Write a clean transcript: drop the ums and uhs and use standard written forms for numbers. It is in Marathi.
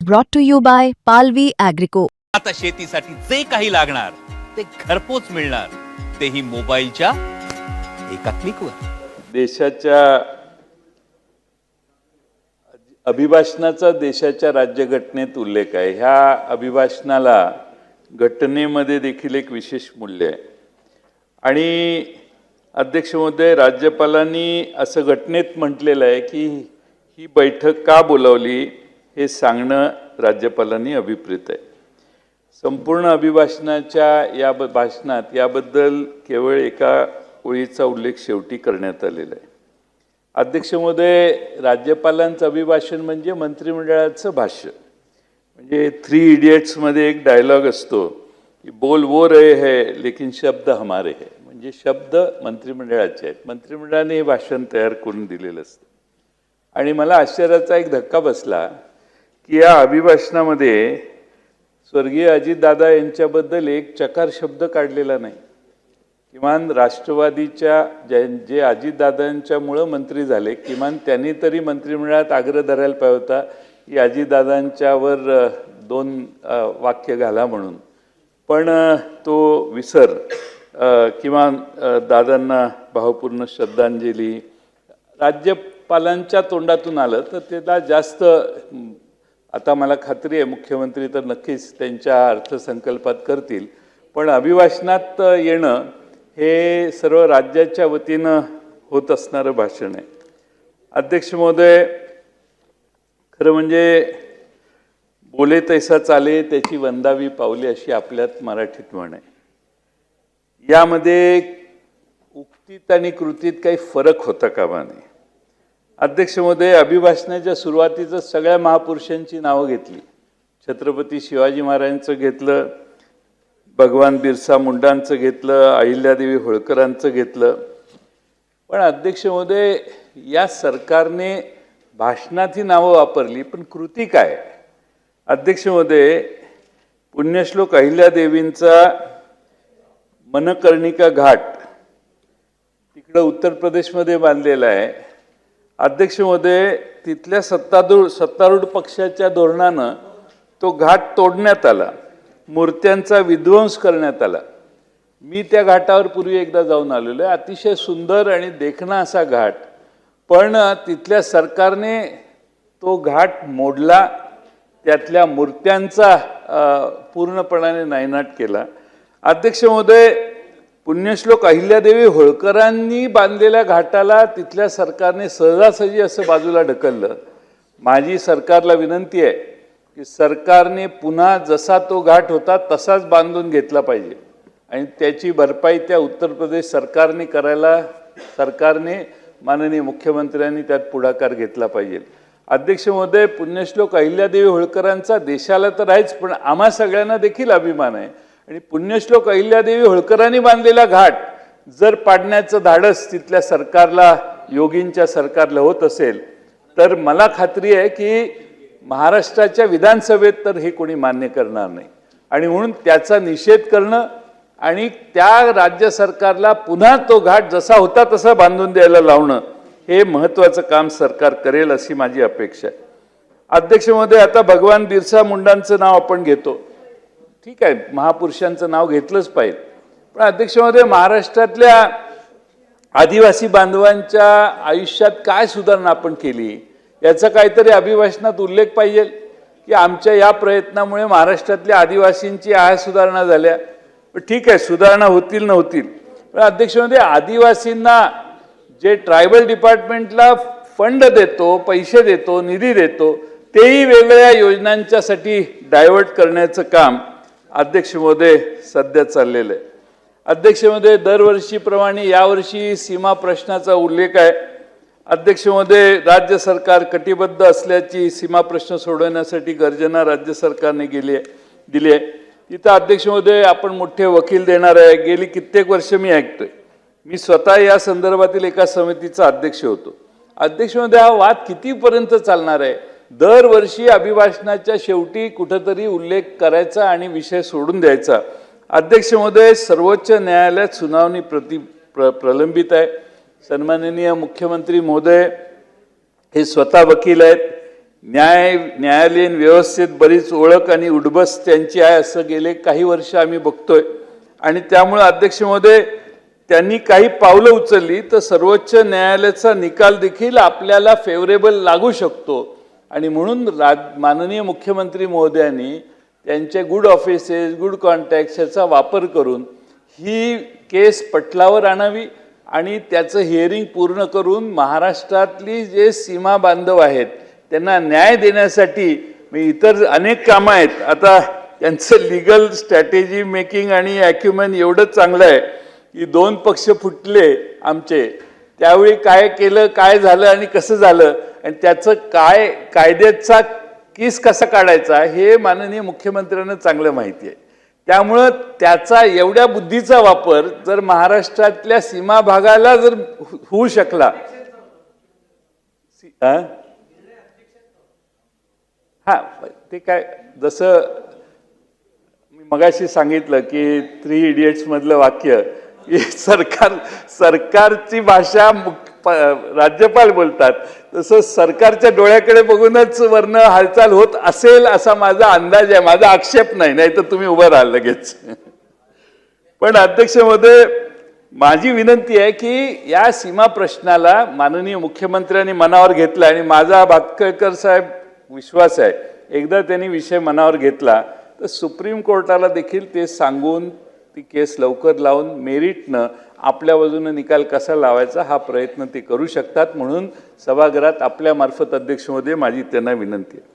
brought to you by Palvi Agrico. आता शेतीसाठी जे काही लागणार ते घरपोच मिळणार, तेही मोबाईलच्या एका क्लिकवर. देशाच्या अभिभाषणाचा देशाच्या राज्यघटनेत उल्लेख आहे. ह्या अभिभाषणाला घटनेमध्ये देखील एक विशेष मूल्य आहे. आणि अध्यक्ष महोदय, राज्यपालांनी असं घटनेत म्हटलेलं आहे की ही बैठक का बोलावली हे सांगणं राज्यपालांनी अभिप्रेत आहे. संपूर्ण अभिभाषणाच्या या भाषणात याबद्दल केवळ एका ओळीचा उल्लेख शेवटी करण्यात आलेला आहे. अध्यक्ष महोदय, राज्यपालांचं अभिभाषण म्हणजे मंत्रिमंडळाचं भाष्य. म्हणजे 3 इडियट्समध्ये एक डायलॉग असतो की बोल वो रहे है लेकिन शब्द हमारे है. म्हणजे शब्द मंत्रिमंडळाचे आहेत, मंत्रिमंडळाने हे भाषण तयार करून दिलेलं असतं. आणि मला आश्चर्याचा एक धक्का बसला की या अभिभाषणामध्ये स्वर्गीय अजितदादा यांच्याबद्दल एक चकार शब्द काढलेला नाही. किमान राष्ट्रवादीच्या जे अजितदादांच्यामुळं मंत्री झाले, किमान त्यांनी तरी मंत्रिमंडळात आग्रह धरायला पाहिजे होता की अजितदादांच्यावर 2 वाक्य घाला म्हणून. पण तो विसर, किमान दादांना भावपूर्ण श्रद्धांजली राज्यपालांच्या तोंडातून आलं तर त्याला जास्त, आता मला खात्री आहे मुख्यमंत्री तर नक्कीच त्यांच्या अर्थसंकल्पात करतील, पण अभिभाषणात येणं हे सर्व राज्याच्या वतीनं होत असणारं भाषण आहे. अध्यक्ष महोदय, खरं म्हणजे बोले तैसा चाले त्याची वंदावी पावले अशी आपल्यात मराठीत म्हण आहे. यामध्ये उक्तीत आणि कृतीत काही फरक होता कामा नये. अध्यक्ष महोदय, अभिभाषणाच्या सुरुवातीचं सगळ्या महापुरुषांची नावं घेतली. छत्रपती शिवाजी महाराजांचं घेतलं, भगवान बिरसा मुंडांचं घेतलं, अहिल्यादेवी होळकरांचं घेतलं. पण अध्यक्ष महोदय, या सरकारने भाषणात ही नावं वापरली, पण कृती काय? अध्यक्ष महोदय, पुण्यश्लोक अहिल्यादेवींचा मनकर्णिका घाट तिकडं उत्तर प्रदेशमध्ये बांधलेला आहे. अध्यक्ष महोदय, तिथल्या सत्तारूढ पक्षाच्या धोरणानं तो घाट तोडण्यात आला, मूर्त्यांचा विध्वंस करण्यात आला. मी त्या घाटावर पूर्वी एकदा जाऊन आलेलो आहे. अतिशय सुंदर आणि देखणा असा घाट, पण तिथल्या सरकारने तो घाट मोडला, त्यातल्या मूर्त्यांचा पूर्णपणाने नायनाट केला. अध्यक्ष महोदय, पुण्यश्लोक अहिल्यादेवी होळकरांनी बांधलेल्या घाटाला तिथल्या सरकारने सहजासहजी असं बाजूला ढकललं. माझी सरकारला विनंती आहे की सरकारने पुन्हा जसा तो घाट होता तसाच बांधून घेतला पाहिजे आणि त्याची भरपाई त्या उत्तर प्रदेश सरकारने करायला सरकारने माननीय मुख्यमंत्र्यांनी त्यात पुढाकार घेतला पाहिजे. अध्यक्ष महोदय, पुण्यश्लोक अहिल्यादेवी होळकरांचा देशाला तर आहेच, पण आम्हा सगळ्यांना देखील अभिमान आहे. आणि पुण्यश्लोक अहिल्यादेवी होळकरांनी बांधलेला घाट जर पाडण्याचं धाडस तिथल्या सरकारला, योगींच्या सरकारला होत असेल तर मला खात्री आहे की महाराष्ट्राच्या विधानसभेत तर हे कोणी मान्य करणार नाही. आणि म्हणून त्याचा निषेध करणं आणि त्या राज्य सरकारला पुन्हा तो घाट जसा होता तसा बांधून द्यायला लावणं हे महत्त्वाचं काम सरकार करेल अशी माझी अपेक्षा आहे. अध्यक्ष महोदय, आता भगवान बिरसा मुंडांचं नाव आपण घेतो, ठीक आहे, महापुरुषांचं नाव घेतलंच पाहिजे. पण अध्यक्ष महोदय, महाराष्ट्रातल्या आदिवासी बांधवांच्या आयुष्यात काय सुधारणा आपण केली याचा काहीतरी अभिभाषणात उल्लेख पाहिजे की आमच्या या प्रयत्नामुळे महाराष्ट्रातल्या आदिवासींची सुधारणा झाल्या. ठीक आहे, सुधारणा होतील नव्हतील, पण अध्यक्ष महोदय, आदिवासींना जे ट्रायबल डिपार्टमेंटला फंड देतो, पैसे देतो, निधी देतो, तेही वेगवेगळ्या योजनांच्यासाठी डायव्हर्ट करण्याचं काम अध्यक्ष महोदय सध्या चाललेलं आहे. अध्यक्ष महोदय, दरवर्षीप्रमाणे यावर्षी सीमा प्रश्नाचा उल्लेख आहे. अध्यक्ष महोदय, राज्य सरकार कटिबद्ध असल्याची सीमा प्रश्न सोडवण्यासाठी गर्जना राज्य सरकारने दिली आहे. तिथं अध्यक्ष महोदय, आपण मोठे वकील देणार आहे. गेली कित्येक वर्ष मी ऐकतोय. मी स्वतः या संदर्भातील एका समितीचा अध्यक्ष होतो. अध्यक्ष महोदय, हा वाद कितीपर्यंत चालणार आहे? दरवर्षी अभिभाषणाच्या शेवटी कुठंतरी उल्लेख करायचा आणि विषय सोडून द्यायचा. अध्यक्ष महोदय, सर्वोच्च न्यायालयात सुनावणी प्रलंबित आहे. सन्माननीय मुख्यमंत्री महोदय हे स्वतः वकील आहेत. न्यायालयीन व्यवस्थेत बरीच ओळख आणि उडबस त्यांची आहे असं गेले काही वर्ष आम्ही बघतोय. आणि त्यामुळे अध्यक्ष महोदय त्यांनी काही पावलं उचलली तर सर्वोच्च न्यायालयाचा निकाल देखील आपल्याला फेवरेबल लागू शकतो. आणि म्हणून माननीय मुख्यमंत्री महोदयांनी त्यांचे गुड ऑफिसेस गुड कॉन्टॅक्ट्स याचा वापर करून ही केस पटलावर आणावी आणि त्याचं हिअरिंग पूर्ण करून महाराष्ट्रातली जे सीमा बांधव आहेत त्यांना न्याय देण्यासाठी इतर अनेक कामं आहेत. आता त्यांचं लिगल स्ट्रॅटेजी मेकिंग आणि ॲक्युमेन एवढं चांगलं आहे की दोन पक्ष फुटले आमचे त्यावेळी काय केलं काय झालं आणि कसं झालं आणि त्याचं काय कायद्याचा केस कसा काढायचा हे माननीय मुख्यमंत्र्यांना चांगलं माहिती आहे. त्यामुळं त्याचा एवढ्या बुद्धीचा वापर जर महाराष्ट्रातल्या सीमा भागाला जर होऊ शकला हा ते काय जसं मी मगाशी सांगितलं की 3 इडियट्स मधलं वाक्य की सरकारची भाषा राज्यपाल बोलतात तसं सरकारच्या डोळ्याकडे बघूनच वर्ण हालचाल होत असेल असा माझा अंदाज आहे. माझा आक्षेप नाही, नाही तर तुम्ही उभं राहाल लगेच. पण अध्यक्ष महोदय माझी विनंती आहे की या सीमा प्रश्नाला माननीय मुख्यमंत्र्यांनी मनावर घेतला आणि माझा भातखळकर साहेब विश्वास आहे एकदा त्यांनी विषय मनावर घेतला तर सुप्रीम कोर्टाला देखील ते सांगून ती केस लवकर लावून मेरिटनं आपल्या बाजूने निकाल कसा लावायचा हा प्रयत्न ते करू शकतात. म्हणून सभागृहात आपल्यामार्फत अध्यक्ष महोदय माझी त्यांना विनंती आहे.